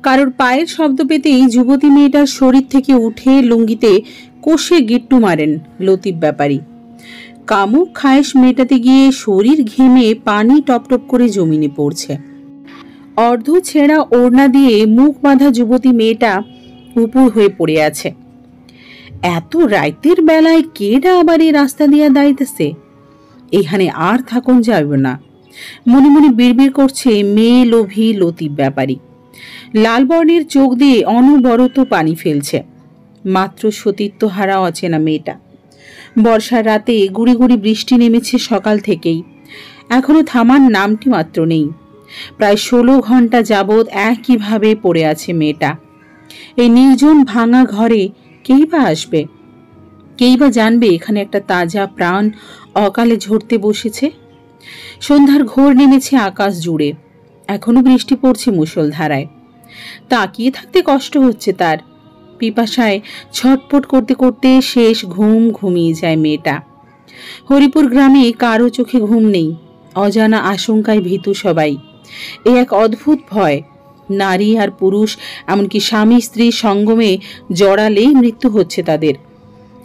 কারোর পায়ের শব্দ পেতেই যুবতী মেয়েটার শরীর থেকে উঠে লুঙ্গিতে কষে গিট্টু মারেন লতিফ ব্যাপারী। কামুক খায়েশ মেটাতে গিয়ে শরীর ঘেমে পানি টপটপ করে জমিনে পড়ছে। অর্ধ ছেঁড়া ওড়না দিয়ে মুখ বাঁধা যুবতী মেয়েটা উপুর হয়ে পড়ে আছে। এত রাতের বেলায় কেডা আবার এই রাস্তা দিয়া দাঁড়াইতেছে? এখানে আর থাকুন যাবে না, মনে মনে বিড়বিড় করছে মেয়ে লোভী লতিফ ব্যাপারী। লাল বর্ণের চোখ দিয়ে অনবরত পানি ফেলছে। মাত্র সতীত্বহারা অচেনা মেয়েটা। বর্ষার রাতে গুড়ি গুড়ি বৃষ্টি নেমেছে সকাল থেকেই, এখনো থামার নামটি মাত্র নেই। প্রায় 16 ঘন্টা যাবৎ একইভাবে পড়ে আছে মেয়েটা। এই নির্জন ভাঙা ঘরে কেই বা আসবে, কেই বা জানবে এখানে একটা তাজা প্রাণ অকালে ঝরতে বসেছে। সন্ধ্যার ঘোর নেমেছে আকাশ জুড়ে, এখনো বৃষ্টি পড়ছে মুষলধারায়। তাকিয়ে থাকতে কষ্ট হচ্ছে তার। পিপাসায় ছটপট করতে করতে শেষ ঘুম ঘুমিয়ে যায় মেয়েটা। হরিপুর গ্রামে কারো চোখে ঘুম নেই, অজানা আশঙ্কায় ভীতু সবাই। এ এক অদ্ভুত ভয়। নারী আর পুরুষ, এমনকি স্বামী স্ত্রী সঙ্গমে জড়ালেই মৃত্যু হচ্ছে তাদের।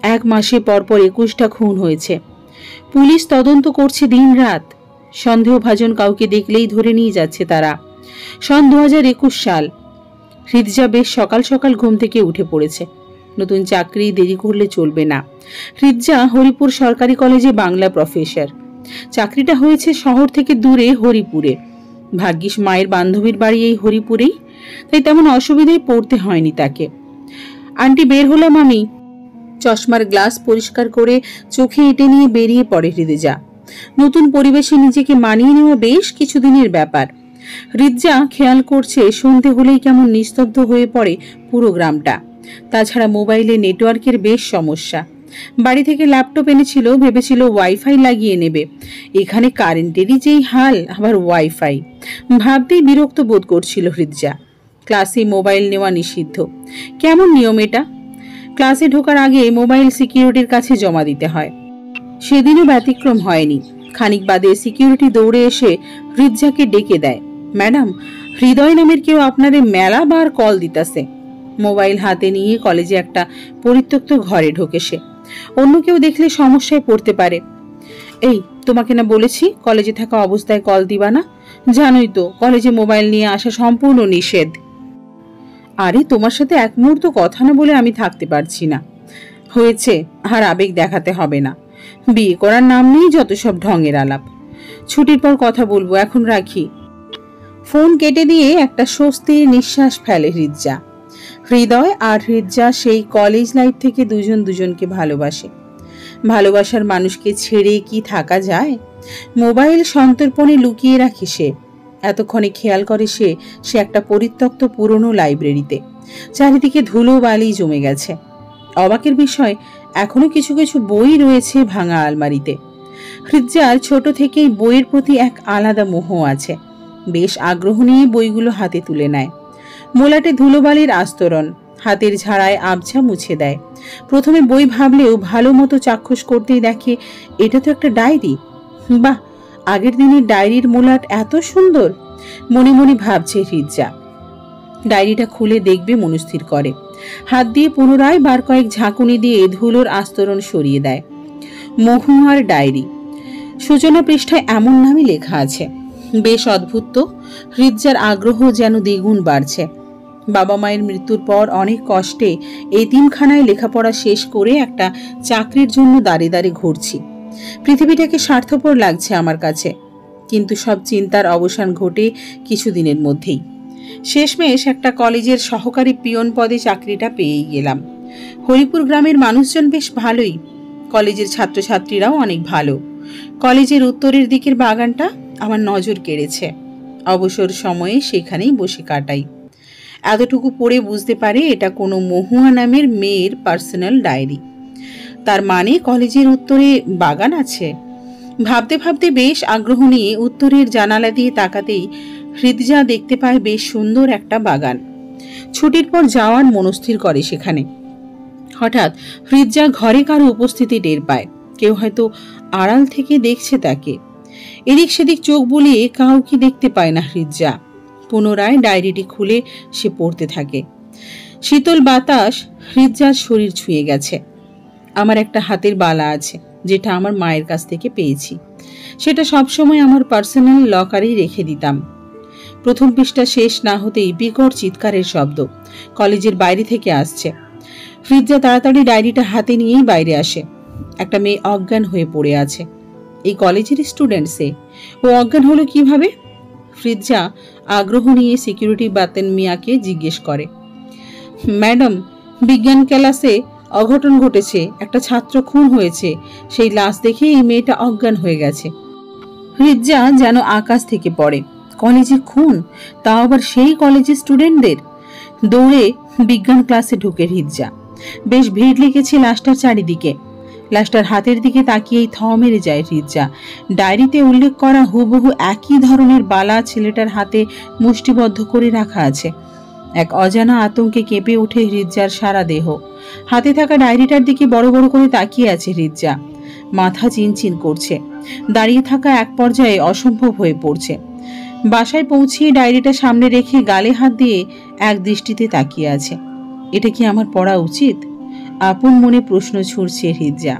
1 মাসে পরপর 21টা খুন হয়েছে। পুলিশ তদন্ত করছে দিন রাত। সন্দেহভাজন কাউকে দেখলেই ধরে নিয়ে যাচ্ছে তারা। সন 2021 সাল। হৃদজা বেশ সকাল সকাল ঘুম থেকে উঠে পড়েছে। নতুন চাকরি দেরি করলে চলবে না। হৃদজা হরিপুর সরকারি কলেজে বাংলা প্রফেসর। চাকরিটা হয়েছে শহর থেকে দূরে হরিপুরে। ভাগ্যিস মায়ের বান্ধবীর বাড়ি এই হরিপুরেই, তাই তেমন অসুবিধায় পড়তে হয়নি তাকে। আন্টি বের হলাম আমি। চশমার গ্লাস পরিষ্কার করে চোখে এঁটে নিয়ে বেরিয়ে পড়ে হৃদজা। নতুন পরিবেশে নিজেকে মানিয়ে নেওয়া বেশ কিছুদিনের ব্যাপার। হৃদজা খেয়াল করছে সন্ধে হলেই কেমন নিস্তব্ধ হয়ে পড়ে পুরো গ্রামটা। তাছাড়া মোবাইলে নেটওয়ার্কের বেশ সমস্যা। বাড়ি থেকে ল্যাপটপ এনেছিল, ভেবেছিল ওয়াইফাই লাগিয়ে নেবে। এখানে কারেন্টেরই যেই হাল, আবার ওয়াইফাই। ভাবতেই বিরক্ত বোধ করছিল হৃদজা। ক্লাসে মোবাইল নেওয়া নিষিদ্ধ। কেমন নিয়ম এটা? ক্লাসে ঢোকার আগে মোবাইল সিকিউরিটির কাছে জমা দিতে হয়। সেদিনও ব্যতিক্রম হয়নি। খানিক বাদে সিকিউরিটি দৌড়ে এসে হৃদজাকে ডেকে দেয়, ম্যাডাম, হৃদয় নামের কেউ আপনারে মেলা বার কল দিতাছে। মোবাইল হাতে নিয়ে কলেজে একটা পরিত্যক্ত ঘরে ঢোকে সে। অন্য কেউ দেখলে সমস্যায় পড়তে পারে। এই, তোমাকে না বলেছি কলেজে থাকা অবস্থায় কল দিবা না? জানোই তো কলেজে মোবাইল নিয়ে আসা সম্পূর্ণ নিষেধ। আরে তোমার সাথে এক মুহূর্ত কথা না বলে আমি থাকতে পারছি না। হয়েছে, আর আবেগ দেখাতে হবে না। বিয়ে করার নাম নেই যত সব ঢঙের আলাপ। ছুটির পর কথা বলবো, এখন রাখি। ফোন কেটে দিয়ে একটা স্বস্তির নিঃশ্বাস ফেলে হৃদজা। হৃদয় আর হৃদজা সেই কলেজ লাইফ থেকে দুজন দুজনকে ভালোবাসে। ভালোবাসার মানুষকে ছেড়ে কি থাকা যায়? মোবাইল সন্তর্পণে লুকিয়ে রাখে সে। এতক্ষণে খেয়াল করে সে একটা পরিত্যক্ত পুরনো লাইব্রেরিতে। চারিদিকে ধুলো বালি জমে গেছে। অবাকের বিষয়, এখনো কিছু কিছু বই রয়েছে ভাঙা আলমারিতে। হৃদজার ছোট থেকেই বইয়ের প্রতি এক আলাদা মোহ আছে। বেশ আগ্রহ নিয়ে বইগুলো হাতে তুলে নেয়। মোলাটে ধুলোবালির আস্তরণ, হাতের ঝাড়ায় আবছা মুছে দেয়। প্রথমে বই ভাবলেও ভালো মতো চাক্ষুষ করতেই দেখে এটা তো একটা ডায়েরি। বাহ, আগের দিনের ডায়েরির মোলাট এত সুন্দর। মনে মনে ভাবছে হৃদজা। ডায়েরিটা খুলে দেখবে মনস্থির করে। হাত দিয়ে পুনরায় বার কয়েক ঝাঁকুনি দিয়ে ধুলোর আস্তরণ সরিয়ে দেয়। মহুয়ার ডায়েরি। সূচনা পৃষ্ঠায় এমন নামই লেখা আছে। বেশ অদ্ভুত তো। হৃদজার আগ্রহ যেন দ্বিগুণ বাড়ছে। বাবা মায়ের মৃত্যুর পর অনেক কষ্টে এতিমখানায় লেখাপড়া শেষ করে একটা চাকরির জন্য দাঁড়ে দাঁড়ে ঘুরছি। পৃথিবীটাকে স্বার্থপর লাগছে আমার কাছে। কিন্তু সব চিন্তার অবসান ঘটে কিছুদিনের মধ্যেই। শেষমেশ একটা কলেজের সহকারী পিয়ন পদে চাকরিটা পেয়েই গেলাম। হরিপুর গ্রামের মানুষজন বেশ ভালোই। কলেজের ছাত্রছাত্রীরাও অনেক ভালো। কলেজের উত্তরের দিকের বাগানটা আমার নজর কেড়েছে। অবসর সময়ে সেখানেই বসে কাটাই। এতটুকু পড়ে বুঝতে পারে এটা কোনো মহুয়া নামের মেয়ের পার্সোনাল ডায়েরি। তার মানে কলেজের উত্তরে বাগান আছে। ভাবতে ভাবতে বেশ আগ্রহ নিয়ে উত্তরের জানালা দিয়ে তাকাতেই হৃদজা দেখতে পায় বেশ সুন্দর একটা বাগান। ছুটির পর যাওয়ার মনস্থির করে সেখানে। হঠাৎ হৃদজা ঘরে কারো উপস্থিতি টের পায়। কেউ হয়তো আড়াল থেকে দেখছে তাকে। এদিক সেদিক চোখ বুলিয়ে কাউকে দেখতে পায় না হৃদজা। পুনরায় ডায়েরিটি খুলে সে পড়তে থাকে। শীতল বাতাস হৃদজার শরীর ছুঁয়ে গেছে। আমার একটা হাতের বালা আছে, যেটা আমার মায়ের কাছ থেকে পেয়েছি। সেটা সবসময় আমার পার্সোনাল লকারেই রেখে দিতাম। প্রথম পৃষ্ঠা শেষ না হতেই বিকট চিৎকারের শব্দ কলেজের বাইরে থেকে আসছে। হৃদজা তাড়াতাড়ি ডায়েরিটা হাতে নিয়েই বাইরে আসে। একটা মেয়ে অজ্ঞান হয়ে পড়ে আছে। এই কলেজের স্টুডেন্ট সে, ও অজ্ঞান হলো কিভাবে? হৃদজা আগ্রহ নিয়ে সিকিউরিটি বাতেন মিয়াকে জিজ্ঞেস করে, ম্যাডাম, বিজ্ঞান ক্লাসে অঘটন ঘটেছে, একটা ছাত্র খুন হয়েছে, সেই লাশ দেখে এই মেয়েটা অজ্ঞান হয়ে গেছে। হৃদজা যেন আকাশ থেকে পড়ে। কলেজে খুন, তাও আবার সেই কলেজের স্টুডেন্টদের! দৌড়ে বিজ্ঞান ক্লাসে ঢুকে হৃদজা। বেশ ভিড় লেগেছে লাশটার চারিদিকে। লাশটার হাতের দিকে তাকিয়েই থ মেরে যায় হৃদজা। ডায়েরিতে উল্লেখ করা হুবহু একই ধরনের বালা ছেলেটার হাতে মুষ্টিবদ্ধ করে রাখা আছে। এক অজানা আতঙ্কে কেঁপে ওঠে হৃদজার সারা দেহ। হাতে থাকা ডায়েরিটার দিকে বড় বড় করে তাকিয়ে আছে হৃদজা। মাথা চিনচিন করছে। দাঁড়িয়ে থাকা এক পর্যায়ে অসম্ভব হয়ে পড়ছে। বাসায় পৌঁছিয়ে ডায়েরিটা সামনে রেখে গালে হাত দিয়ে এক দৃষ্টিতে তাকিয়ে আছে। এটা কি আমার পড়া উচিত? আপন মনে প্রশ্ন ছুড়ছে হৃদজা।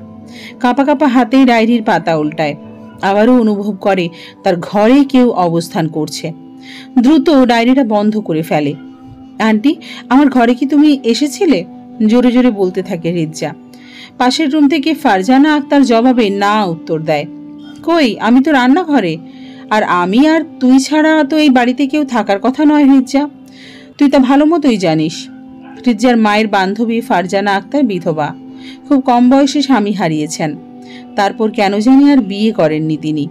কাঁপা কাঁপা হাতে ডায়েরির পাতা উল্টায়। আবারও অনুভব করে তার ঘরে কেউ অবস্থান করছে। দ্রুত ডায়েরিটা বন্ধ করে ফেলে। আন্টি, আমার ঘরে কি তুমি এসেছিলে? জোরে জোরে বলতে থাকে হৃদজা। পাশের রুম থেকে ফারজানা আক্তার জবাবে না উত্তর দেয়। কই, আমি তো রান্নাঘরে। আর আমি আর তুই ছাড়া তো এই বাড়িতে কেউ থাকার কথা নয় হৃদজা, তুই তা ভালো মতোই জানিস। হৃদজার মায়ের বান্ধবী ফারজানা আক্তার বিধবা, খুব কম বয়সে স্বামী হারিয়েছেন। তারপর কেন জানি আর বিয়ে করেননি তিনি।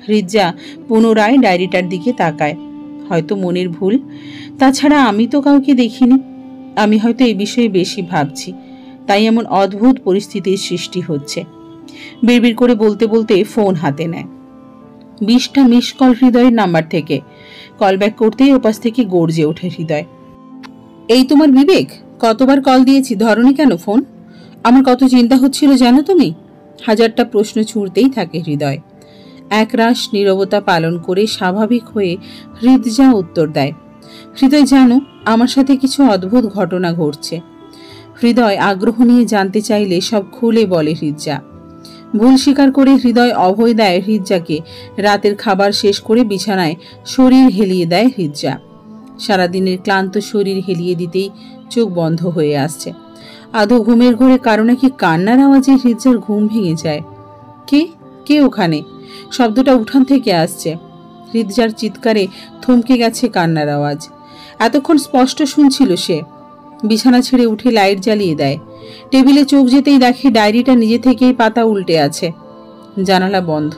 হৃদজা পুনরায় ডায়েরিটার দিকে তাকায়। হয়তো মনের ভুল, তাছাড়া আমি তো কাউকে দেখিনি। আমি হয়তো এই বিষয়ে বেশি ভাবছি, তাই এমন অদ্ভুত পরিস্থিতির সৃষ্টি হচ্ছে। বিড়বিড় করে বলতে বলতে ফোন হাতে নেয়। 20টা মিস কল হৃদয়ের নাম্বার থেকে। কল ব্যাক করতেই ওপাশ থেকে গর্জে ওঠে হৃদয়। এই তোমার বিবেক? কতবার কল দিয়েছি, ধরনি কেন ফোন? আমার কত চিন্তা হচ্ছিল জানো তুমি? হাজারটা প্রশ্ন ছুড়তেই থাকে হৃদয়। একরাশ নীরবতা পালন করে স্বাভাবিক হয়ে হৃদজা উত্তর দেয়, হৃদয় জানো, আমার সাথে কিছু অদ্ভুত ঘটনা ঘটছে। হৃদয় আগ্রহ নিয়ে জানতে চাইলে সব খুলে বলে হৃদজা। ভুল স্বীকার করে হৃদয় অভয় দেয় হৃদজাকে। রাতের খাবার শেষ করে বিছানায় শরীর হেলিয়ে দেয় হৃদজা। সারাদিনের ক্লান্ত শরীর হেলিয়ে দিতেই চোখ বন্ধ হয়ে আসছে। আধো ঘুমের ঘোরে কারো নাকি কান্নার আওয়াজে হৃদজার ঘুম ভেঙে যায়। কে কে ওখানে? শব্দটা উঠান থেকে আসছে। হৃদজার চিৎকারে থমকে গেছে কান্নার আওয়াজ। এতক্ষণ স্পষ্ট শুনছিল সে। বিছানা ছেড়ে উঠে লাইট জ্বালিয়ে দেয়। টেবিলে চোখ যেতেই দেখে ডায়েরিটা নিজে থেকেই পাতা উল্টে আছে। জানালা বন্ধ,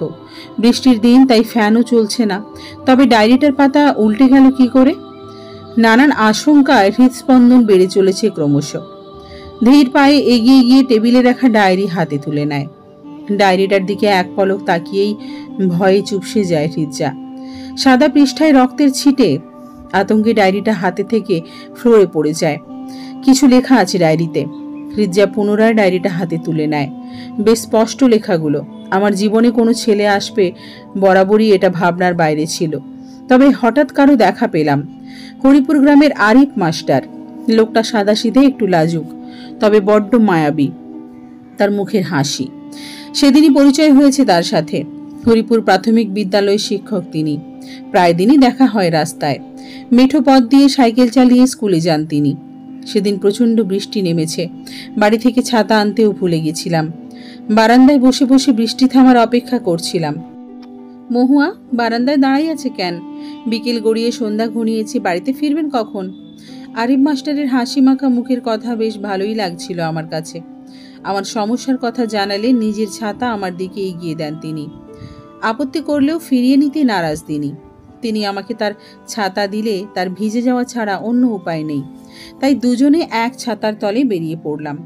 বৃষ্টির দিন, তাই ফ্যানও চলছে না। তবে ডায়েরিটার পাতা উল্টে গেল কি করে? নানান আশঙ্কায় হৃদস্পন্দন বেড়ে চলেছে ক্রমশ। ধীর পায়ে এগিয়ে গিয়ে টেবিলে রাখা ডায়েরি হাতে তুলে নেয়। ডায়েরিটার দিকে এক পলক তাকিয়েই ভয়ে চুপসে যায় হৃদজা। সাদা পৃষ্ঠায় রক্তের ছিটে। আতঙ্কে ডায়েরিটা হাতে থেকে ফ্লোরে পড়ে যায়। কিছু লেখা আছে ডায়েরিতে। হৃদজা পুনরায় ডায়েরিটা হাতে তুলে নেয়। বেশ স্পষ্ট লেখাগুলো। আমার জীবনে কোনো ছেলে আসবে বরাবরই এটা ভাবনার বাইরে ছিল। তবে হঠাৎ কারো দেখা পেলাম। হরিপুর গ্রামের আরিফ মাস্টার। লোকটা সাদাসিধে, একটু লাজুক, তবে বড্ড মায়াবী তার মুখের হাসি। সেদিনই পরিচয় হয়েছে তার সাথে। হরিপুর প্রাথমিক বিদ্যালয়ের শিক্ষক তিনি। প্রায় দিনই দেখা হয় রাস্তায়। মেঠো পথ দিয়ে সাইকেল চালিয়ে স্কুলে যান তিনি। সেদিন প্রচণ্ড বৃষ্টি নেমেছে। বাড়ি থেকে ছাতা আনতেও ভুলে গেছিলাম। বারান্দায় বসে বসে বৃষ্টি থামার অপেক্ষা করছিলাম। মহুয়া বারান্দায় দাঁড়াই আছে কেন? বিকেল গড়িয়ে সন্ধ্যা ঘনিয়েছে, বাড়িতে ফিরবেন কখন? আরিফ মাস্টারের হাসি মাখা মুখের কথা বেশ ভালোই লাগছিল আমার কাছে। আমার সমস্যার কথা জানালে নিজের ছাতা আমার দিকে এগিয়ে দেন তিনি। আপত্তি করলেও ফিরিয়ে নিতে নারাজ তিনি আমাকে তার ছাতা দিলে তার ভিজে যাওয়া ছাড়া অন্য উপায় নেই। তাই দুজনে এক ছাতার তলে বেরিয়ে পড়লাম।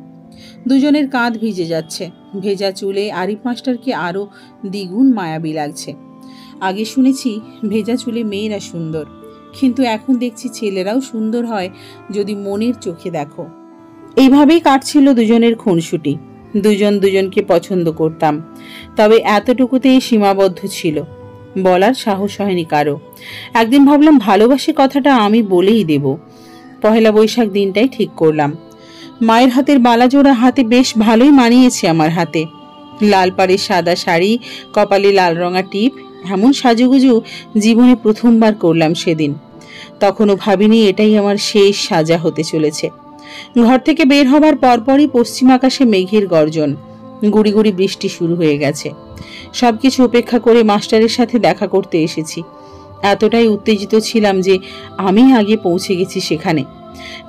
দুজনের কাঁধ ভিজে যাচ্ছে। ভেজা চুলে আরিফ মাস্টারকে আরো দ্বিগুণ মায়াবী লাগছে। আগে শুনেছি ভেজা চুলে মেয়েরা সুন্দর, কিন্তু এখন দেখছি ছেলেরাও সুন্দর হয় যদি মনের চোখে দেখো। এইভাবেই কাটছিল দুজনের খুনসুটি। দুজন দুজনকে পছন্দ করতাম, তবে এতটুকুতেই সীমাবদ্ধ ছিল। বলার সাহস হয়নি কারো। একদিন ভাবলাম ভালোবাসি কথাটা আমি বলেই দেব। পহেলা বৈশাখ দিনটাই ঠিক করলাম। মায়ের হাতের বালা জোড়া হাতে বেশ ভালোই মানিয়েছে আমার হাতে। লাল পাড়ের সাদা শাড়ি, কপালে লাল রঙা টিপ, এমন সাজুগুজু জীবনে প্রথমবার করলাম সেদিন। তখনও ভাবিনি এটাই আমার শেষ সাজা হতে চলেছে। ঘর থেকে বের হবার পরপরই পশ্চিম আকাশে মেঘের গর্জন, গুড়ি গুড়ি বৃষ্টি শুরু হয়ে গেছে। সবকিছু উপেক্ষা করে মাস্টারের সাথে দেখা করতে এসেছি। এতটাই উত্তেজিত ছিলাম যে আমি আগে পৌঁছে গেছি সেখানে।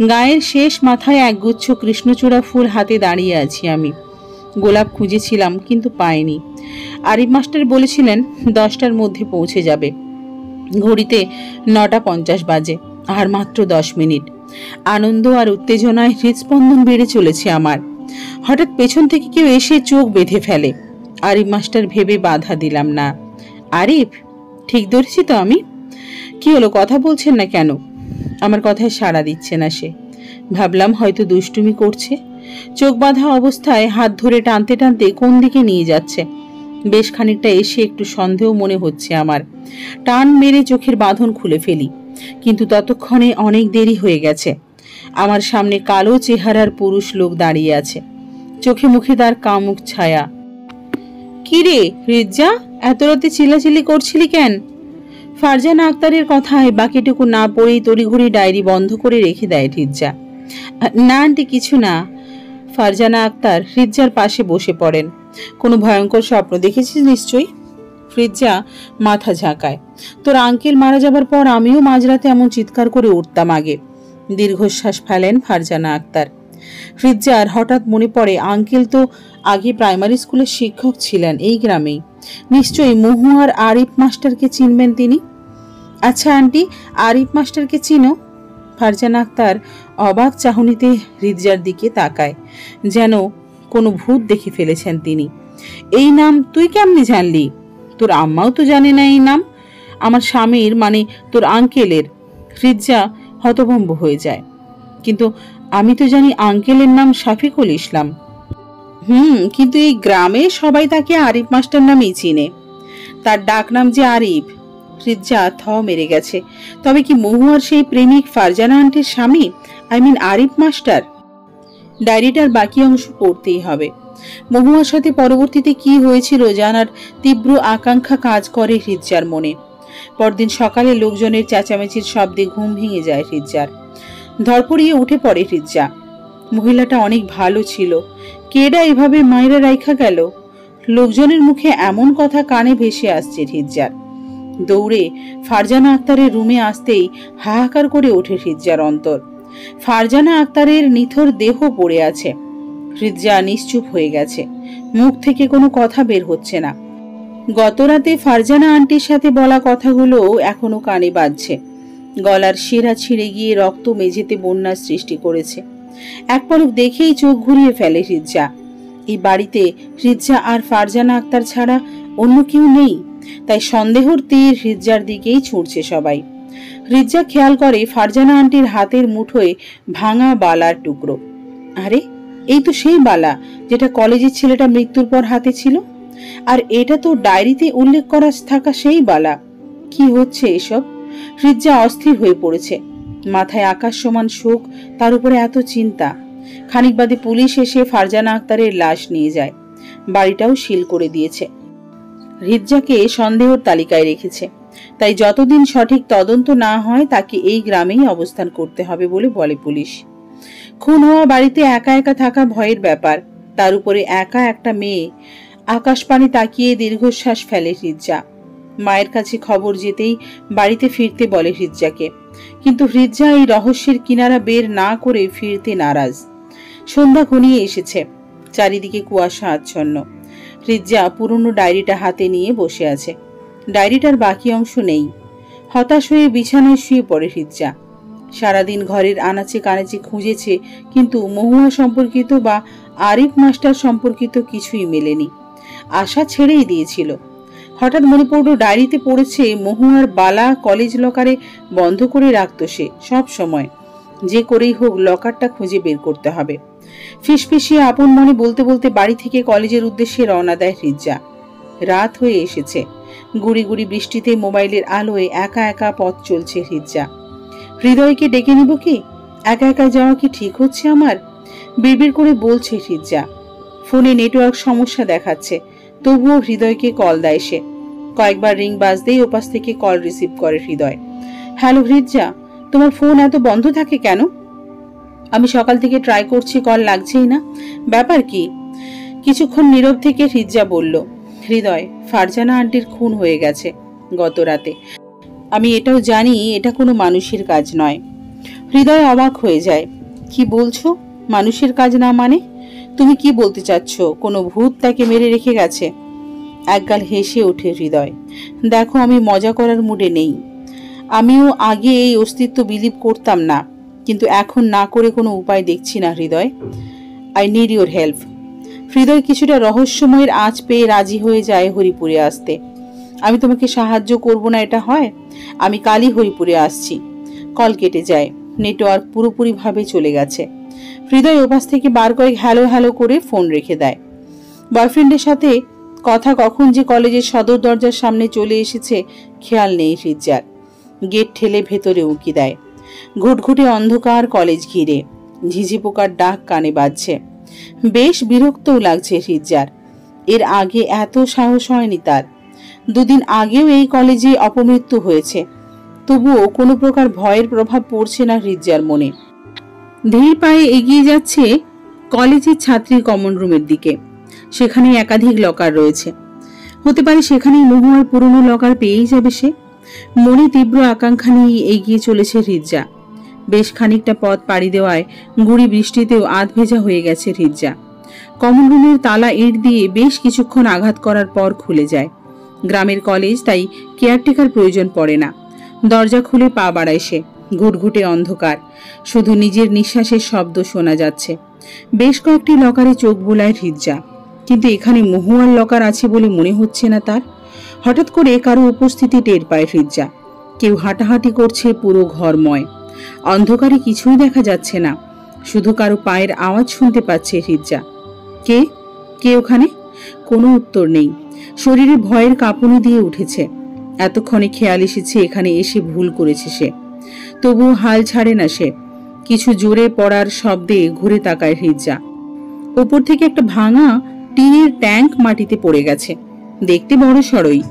গায়ের শেষ মাথায় একগুচ্ছ কৃষ্ণচূড়া ফুল হাতে দাঁড়িয়ে আছি আমি। গোলাপ খুঁজেছিলাম কিন্তু পাইনি। আরিফ মাস্টার বলেছিলেন 10টার মধ্যে পৌঁছে যাবে। ঘড়িতে 9:50 বাজে, আর মাত্র 10 মিনিট। আনন্দ আর উত্তেজনায় হৃদস্পন্দন বেড়ে চলেছে আমার। হঠাৎ পেছন থেকে কেউ এসে চোখ বেঁধে ফেলে। আরিফ মাস্টার ভেবে বাধা দিলাম না। আরিফ, ঠিক ধরেছি তো আমি? কি হলো, কথা বলছেন না কেন? আমার কথায় সাড়া দিচ্ছে না সে। ভাবলাম হয়তো দুষ্টুমি করছে। চোখ বাঁধা অবস্থায় হাত ধরে টানতে টানতে কোন দিকে নিয়ে যাচ্ছে। বেশ খানিকটা এসে একটু সন্দেহ মনে হচ্ছে আমার। টান মেরে চোখের বাঁধন খুলে ফেলি, কিন্তু ততক্ষণে অনেক দেরি হয়ে গেছে। আমার সামনে কালো চেহারার পুরুষ লোক দাঁড়িয়ে আছে, চোখে মুখে তার কামুক ছায়া। কি রে রিজ্জা, এত রাতে চিল্লাচিল্লি করছিলি কেন? ফারজানা আক্তারের কথায় বাকিটুকু না পড়েই তড়িঘড়ি ডায়েরি বন্ধ করে রেখে দেয় রিজ্জা। না আন্টি, কিছু না। ফারজানা আক্তার রিজ্জার পাশে বসে পড়েন। কোনো ভয়ঙ্কর স্বপ্ন দেখেছিস নিশ্চয়ই? রিজ্জা মাথা ঝাঁকায়। তোর আঙ্কেল মারা যাবার পর আমিও মাঝরাতে এমন চিৎকার করে উঠতাম আগে। দীর্ঘশ্বাস ফেলেন ফারজানা আক্তার। রিজ্জার হঠাৎ মনে পড়ে আঙ্কেল তো আগে প্রাইমারি স্কুলের শিক্ষক ছিলেন এই গ্রামেই। নিশ্চয়ই মহুয়ার আরিফ মাস্টারকে চিনবেন তিনি। আচ্ছা আন্টি, আরিফ মাস্টারকে চিনো? ফারজানা আক্তার অবাক চাহনিতে রিজ্জার দিকে তাকায়, যেন কোনো ভূত দেখে ফেলেছেন তিনি। এই নাম তুই কেমনি জানলি? তোর আম্মাও তো জানে না এই নাম, আমার স্বামীর মানে তোর আঙ্কেলের। রিজ্জা হতভম্ব হয়ে যায়। কিন্তু আমি তো জানি আঙ্কেলের নাম শফিকুল ইসলাম। কিন্তু এই গ্রামে সবাই তাকে আরিফ মাস্টার নামেই চিনে। তার ডাক নাম যে আরিফ। রিজ্জা থ মেরে গেছে। তবে কি মহুয়ার সেই প্রেমিক ফারজানা আন্টির স্বামী, আরিফ মাস্টার? ডায়েরিটার বাকি অংশ পড়তেই হবে। মহুয়ার সাথে পরবর্তীতে কি হয়েছিল জানার তীব্র আকাঙ্ক্ষা কাজ করে রিজ্জার মনে। পরদিন সকালে লোকজনের চেঁচামেচির শব্দে ঘুম ভেঙে যায় রিজ্জার। ধরপড়িয়ে উঠে পড়ে রিজ্জা। মহিলাটা অনেক ভালো ছিল, কেডা এভাবে মায়েরা রাইখা গেল? লোকজনের মুখে এমন কথা কানে ভেসে আসছে রিজ্জার। দৌড়ে ফারজানা আক্তারের রুমে আসতেই হাহাকার করে ওঠে রিজ্জার অন্তর। ফারজানা আক্তারের নিথর দেহ পড়ে আছে। রিজ্জা নিশ্চুপ হয়ে গেছে, মুখ থেকে কোনো কথা বের হচ্ছে না। গতরাতে ফারজানা আন্টির সাথে বলা কথাগুলো এখনো কানে বাজছে। গলার শিরা ছিঁড়ে গিয়ে রক্ত মেঝেতে বন্যার সৃষ্টি করেছে। এক পলক দেখেই চোখ ঘুরিয়ে ফেলে রিজ্জা। এই বাড়িতে রিজ্জা আর ফারজানা আক্তার ছাড়া অন্য কেউ নেই, তাই সন্দেহর তীর রিজ্জার দিকেই ছুটছে সবাই। রিজ্জা খেয়াল করে ফারজানা আন্টির হাতের মুঠোয় ভাঙা বালার টুকরো। আরে, এই তো সেই বালা যেটা কলেজের ছেলেটা মৃত্যুর পর হাতে ছিল। আর এটা তো ডায়েরিতে উল্লেখ করা থাকা সেই বালা। কি হচ্ছে এসব? রিজ্জা অস্থির হয়ে পড়েছে। মাথায় আকাশ সমান শোক, তার উপরে এত চিন্তা। খানিক বাদে পুলিশ এসে ফারজানা আক্তারের লাশ নিয়ে যায়। বাড়িটাও সিল করে দিয়েছে। রিজ্জাকে সন্দেহর তালিকায় রেখেছে, তাই যতদিন সঠিক তদন্ত না হয় তাকে এই গ্রামেই অবস্থান করতে হবে বলে বলে পুলিশ। খুন হওয়া বাড়িতে একা একা থাকা ভয়ের ব্যাপার, তার উপরে একা একটা মেয়ে। আকাশপানে তাকিয়ে দীর্ঘশ্বাস ফেলে রিজ্জা। মায়ের কাছে খবর যেতেই বাড়িতে ফিরতে বলে রিজ্জাকে, কিন্তু রিজ্জা এই রহস্যের কিনারা বের না করে ফিরতে নারাজ। সন্ধ্যা ঘনিয়ে এসেছে, চারিদিকে কুয়াশা আচ্ছন্ন। রিজ্জা পুরনো ডায়েরিটা হাতে নিয়ে বসে আছে। ডায়েরিটার বাকি অংশ নেই। হতাশ হয়ে বিছানায় শুয়ে পড়ে রিজ্জা। সারাদিন ঘরের আনাচে কানাচে খুঁজেছে, কিন্তু মহুয়া সম্পর্কিত বা আরিফ মাস্টার সম্পর্কিত কিছুই মেলেনি। আশা ছেড়েই দিয়েছিল। হঠাৎ মনে পড়ল ডায়েরিতে পড়েছে মহুয়ার বালা কলেজ লকারে বন্ধ করে রাখতো সে সব সময়। যে করেই হোক লকারটা খুঁজে বের করতে হবে। ফিসফিসিয়ে আপন মনে বলতে বলতে বাড়ি থেকে কলেজের উদ্দেশ্যে রওনা দেয় রিজ্জা। রাত হয়ে এসেছে। গুড়ি গুড়ি বৃষ্টিতে মোবাইলের আলোয় একা একা পথ চলছে হৃদয়া। হৃদয়কে ডেকে নিব কি? একা একা যাওয়া কি ঠিক হচ্ছে আমার? বিড়বিড় করে বলছে হৃদয়া। ফোনে নেটওয়ার্ক সমস্যা দেখাচ্ছে, তবুও হৃদয়কে কল দেয় সে। কয়েকবার রিং বাজতেই ওপাশ থেকে কল রিসিভ করে হৃদয়। হ্যালো হৃদয়া, তোমার ফোন এত বন্ধ থাকে কেন? আমি সকাল থেকে ট্রাই করছি, কল লাগছেই না, ব্যাপার কি? কিছুক্ষণ নীরব থেকে হৃদয়া বলল, হৃদয়, ফারজানা আন্টির খুন হয়ে গেছে গত রাতে। আমি এটাও জানি এটা কোনো মানুষের কাজ নয়। হৃদয় অবাক হয়ে যায়। কি বলছো? মানুষের কাজ না মানে? তুমি কি বলতে চাচ্ছ? কোনো ভূত তাকে মেরে রেখে গেছে? একগাল হেসে ওঠে হৃদয়। দেখো, আমি মজা করার মুডে নেই। আমিও আগে এই অস্তিত্ব বিলিভ করতাম না, কিন্তু এখন না করে কোনো উপায় দেখছি না Hriday. I need your help. Hriday কিছুটা রহস্যময়ের আঁচ পেয়ে রাজি হয়ে যায় হরিপুরে আসতে। আমি তোমাকে সাহায্য করব না এটা হয়? আমি কালই হরিপুরে আসছি। কল কেটে যায়। নেটওয়ার্ক পুরোপুরিভাবে চলে গেছে। হৃদয় ওপাশ থেকে বার কয়েক হ্যালো হ্যালো করে ফোন রেখে দেয়। বয়ফ্রেন্ডের সাথে কথা কখন যে কলেজের সদর দরজার সামনে চলে এসেছে খেয়াল নেই হৃদয়ার। গেট ঠেলে ভেতরে উঁকি দেয়। ঘুটঘুটে অন্ধকার কলেজ ঘিরে। ঝিঝি পোকার ডাক কানে বাজছে। বেশ বিরক্তও লাগছে হৃদয়ার। এর আগে এত সাহস হয়নি তার। দুদিন আগেও এই কলেজে অপমৃত্যু হয়েছে, তবুও কোনো প্রকার ভয়ের প্রভাব পড়ছে না হৃদয়ার মনে। ধীর পায়ে এগিয়ে যাচ্ছে কলেজের ছাত্রী কমন রুমের দিকে। সেখানে একাধিক লকার রয়েছে। হতে পারে সেখানেই মহুয়ার পুরনো লকার পেয়েই যাবে সে। মনে তীব্র আকাঙ্ক্ষা নিয়ে এগিয়ে চলেছে হৃদয়া। বেশ খানিকটা পথ পাড়ি দেওয়ায় গুড়ি বৃষ্টিতেও আধ ভেজা হয়ে গেছে হৃদয়া। কমন রুমের তালা ইট দিয়ে বেশ কিছুক্ষণ আঘাত করার পর খুলে যায়। গ্রামের কলেজ, তাই কেয়ারটেকার প্রয়োজন পড়ে না। দরজা খুলে পা বাড়ায় সে। ঘুটঘুটে অন্ধকার, শুধু নিজের নিঃশ্বাসের শব্দ শোনা যাচ্ছে। বেশ কয়েকটি লকারে চোখ বোলায় হৃদয়া, কিন্তু এখানে মহুয়ার লকার আছে বলে মনে হচ্ছে না তার। হঠাৎ করে কারো উপস্থিতি টের পায় হৃদয়া। কেউ হাঁটাহাঁটি করছে পুরো ঘরময়। অন্ধকারে কিছুই দেখা যাচ্ছে না, শুধু কারো পায়ের আওয়াজ শুনতে পাচ্ছে হৃদয়া। কে কে ওখানে? কোনো উত্তর নেই। শরীরে ভয়ের কাঁপুনি দিয়ে উঠেছে। এতক্ষণে খেয়াল এসেছে এখানে এসে ভুল করেছে সে, তবুও হাল ছাড়ে না সে। কিছু জোরে পড়ার শব্দে ঘুরে তাকায় হৃদয়া। ওপর থেকে একটা ভাঙা টিনের ট্যাঙ্ক মাটিতে পড়ে গেছে। দেখতে বড় সড়ই।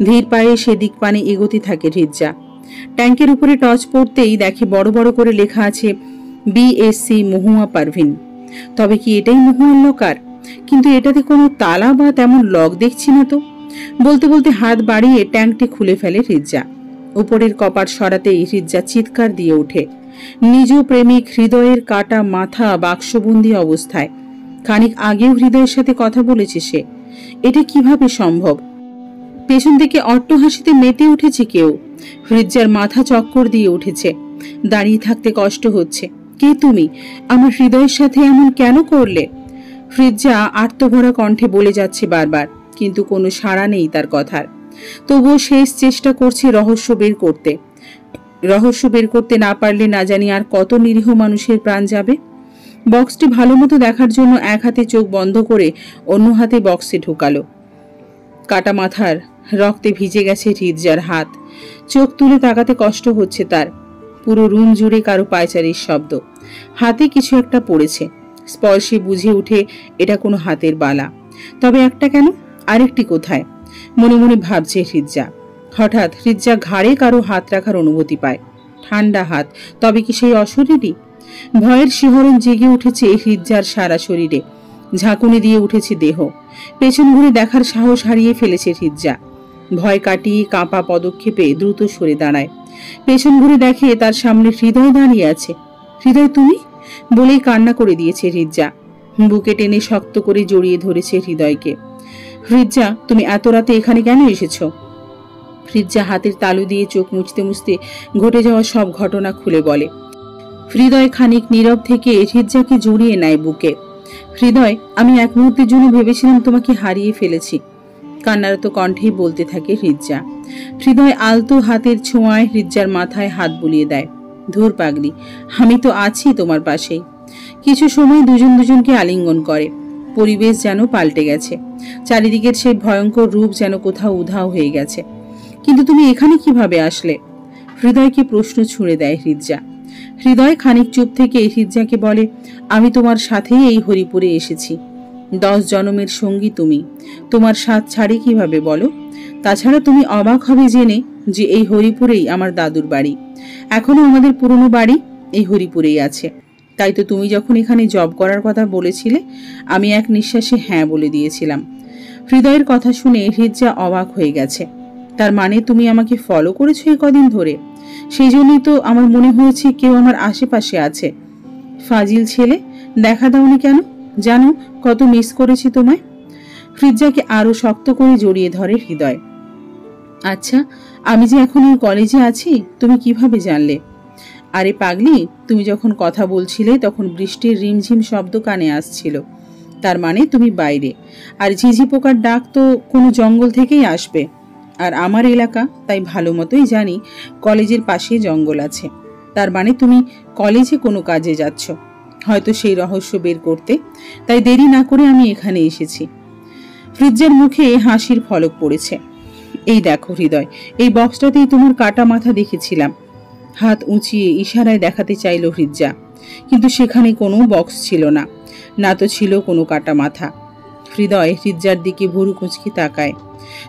ধীর পায়ে সেদিক পানে এগোতে থাকে হৃদয়া। ট্যাঙ্কের উপরে টর্চ পড়তেই দেখে বড় বড় করে লেখা আছে বিএসসি মহুয়া পারভিন। তবে কি এটাই মহুয়ার লকার? কিন্তু এটাতে কোনো তালা বা তেমন লক দেখছি না তো। বলতে বলতে হাত বাড়িয়ে ট্যাঙ্কটি খুলে ফেলে হৃদয়া। উপরের কপাট সরাতেই হৃদয়া চিৎকার দিয়ে ওঠে। নিজ প্রেমিক হৃদয়ের কাটা মাথা বাক্সবন্দি অবস্থায়। খানিক আগেও হৃদয়ের সাথে কথা বলেছে সে। এটা কিভাবে সম্ভব? পেছন থেকে অট্টহাসিতে মেতে উঠেছে কেউ। হৃদয়ার মাথা চক্কর দিয়ে উঠেছে। দাঁড়িয়ে থাকতে কষ্ট হচ্ছে। কে তুমি? আমার হৃদয়ের সাথে এমন কেন করলে? হৃদয়া আর্তভরা কণ্ঠে বলে যাচ্ছে বারবার, কিন্তু কোনো সাড়া নেই তার কথার। তবুও শেষ চেষ্টা করছে রহস্য বের করতে না পারলে না জানি আর কত নিরীহ মানুষের প্রাণ যাবে। বক্সটি ভালো মতো দেখার জন্য এক হাতে চোখ বন্ধ করে অন্য হাতে বক্সে ঢুকালো। কাটা মাথার রক্তে ভিজে গেছে হৃদয়ার হাত। চোখ তুলে তাকাতে কষ্ট হচ্ছে তার। পুরো রুম জুড়ে কারো পায়চারির শব্দ। হাতে কিছু একটা পড়েছে। স্পর্শে বুঝে উঠে এটা কোনো হাতের বালা। তবে একটা কেন, আরেকটি কোথায়? মনে মনে ভাবছে হৃদয়া। হঠাৎ হৃদয়া ঘাড়ে কারো হাত রাখার অনুভূতি পায়। ঠান্ডা হাত। তবে কি সেই অশরীরই? ভয়ের শিহরণ জেগে উঠেছে হৃদয়ার সারা শরীরে। ঝাঁকুনি দিয়ে উঠেছে দেহ। পেছন ঘুরে দেখার সাহস হারিয়ে ফেলেছে হৃদয়া। ভয় কাটিয়ে কাঁপা পদক্ষেপে দ্রুত সরে দাঁড়ায়। পেছন ঘুরে দেখে তার সামনে হৃদয় দাঁড়িয়ে আছে। হৃদয়, তুমি? বলেই কান্না করে দিয়েছে হৃদয়া। বুকে টেনে শক্ত করে জড়িয়ে ধরেছে হৃদয়কে। হৃদয়া, তুমি এত রাতে এখানে কেন এসেছো? হৃদয়া হাতের তালু দিয়ে চোখ মুছতে মুছতে ঘটে যাওয়া সব ঘটনা খুলে বলে। হৃদয় খানিক নীরব থেকে হৃদয়াকে জড়িয়ে নেয় বুকে। হৃদয়, আমি এক মুহূর্তের জন্য ভেবেছিলাম তোমাকে হারিয়ে ফেলেছি। কান্নারত কণ্ঠেই বলতে থাকে হৃদয়া। হৃদয় আলতো হাতের ছোঁয়ায় হৃদয়ার মাথায় হাত বুলিয়ে দেয়। ধুর পাগলি, আমি তো আছি তোমার পাশেই। কিছু সময় দুজন দুজনকে আলিঙ্গন করে। পরিবেশ যেন পাল্টে গেছে, চারিদিকের সেই ভয়ঙ্কর রূপ যেন কোথাও উধাও হয়ে গেছে। কিন্তু তুমি এখানে কিভাবে আসলে? হৃদয়কে প্রশ্ন ছুঁড়ে দেয় হৃদজা। হৃদয় খানিক চুপ থেকে হৃদজাকে বলে, আমি তোমার সাথেই এই হরিপুরে এসেছি। 10 জনমের সঙ্গী তুমি, তোমার সাথ ছাড়ি কিভাবে বলো? তাছাড়া তুমি অবাক হবে জেনে যে এই হরিপুরেই আমার দাদুর বাড়ি। এখনো আমাদের পুরনো বাড়ি এই হরিপুরেই আছে। তাই তো তুমি যখন এখানে জব করার কথা বলেছিলে, আমি এক নিঃশ্বাসে হ্যাঁ বলে দিয়েছিলাম। হৃদয়ের কথা শুনে হৃদজা অবাক হয়ে গেছে। তার মানে তুমি আমাকে ফলো করেছো এই কদিন ধরে? সেই জন্যই তো আমার মনে হয়েছে কেউ আমার আশেপাশে আছে। ফাজিল ছেলে, দেখা দাওনি কেন? জানো কত মিস করেছি তোমায়। হৃদজাকে আরো শক্ত করে জড়িয়ে ধরে হৃদয়। আচ্ছা, আমি যে এখন এই কলেজে আছি তুমি কিভাবে জানলে? আরে পাগলি, তুমি যখন কথা বলছিলে তখন বৃষ্টির রিমঝিম শব্দ কানে আসছিল। তার মানে তুমি বাইরে। আর ঝিঝি পোকার ডাক তো কোনো জঙ্গল থেকেই আসবে। আর আমার এলাকা, তাই ভালো মতোই জানি কলেজের পাশে জঙ্গল আছে। তার মানে তুমি কলেজে কোনো কাজে যাচ্ছ, হয়তো সেই রহস্য বের করতে। তাই দেরি না করে আমি এখানে এসেছি। হৃদজার মুখে হাসির ফলক পড়েছে। এই দেখো হৃদয়, এই বক্সটাতেই তোমার কাটা মাথা দেখেছিলাম। হাত উঁচিয়ে ইশারায় দেখাতে চাইল হৃদজা, কিন্তু সেখানে কোনো বক্স ছিল না, না তো ছিল কোনো কাটা মাথা। হৃদয় হৃদজার দিকে ভুরু কুঁচকে তাকায়।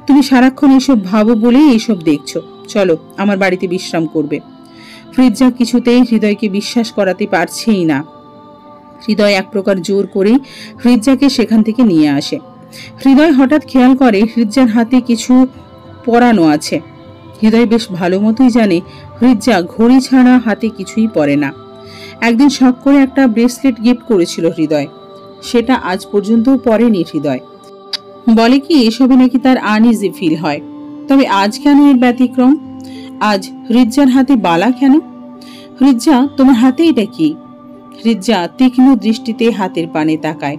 তুমি সারাক্ষণ এসব ভাবো বলেই এসব দেখছো। চলো, আমার বাড়িতে বিশ্রাম করবে। হৃদজা কিছুতেই হৃদয়কে বিশ্বাস করাতে পারছেই না। হৃদয় এক প্রকার জোর করেই হৃদজাকে সেখান থেকে নিয়ে আসে। হৃদয় হঠাৎ খেয়াল করে হৃদজার হাতে কিছু পরানো আছে। হৃদয় বেশ ভালো মতোই জানে হৃদজা ঘড়ি ছাড়া হাতে কিছুই পরে না। একদিন শখ করে একটা ব্রেসলেট গিফট করেছিল হৃদয়, সেটা আজ পর্যন্ত পরেনি হৃদয়। বলে কি এসবে নাকি তার আনইজি ফিল হয়। তবে আজ কেন এর ব্যতিক্রম? আজ হৃদজার হাতে বালা কেন? হৃদজা, তোমার হাতে এটা কি? হৃদজা তীক্ষ্ণ দৃষ্টিতে হাতের পানে তাকায়।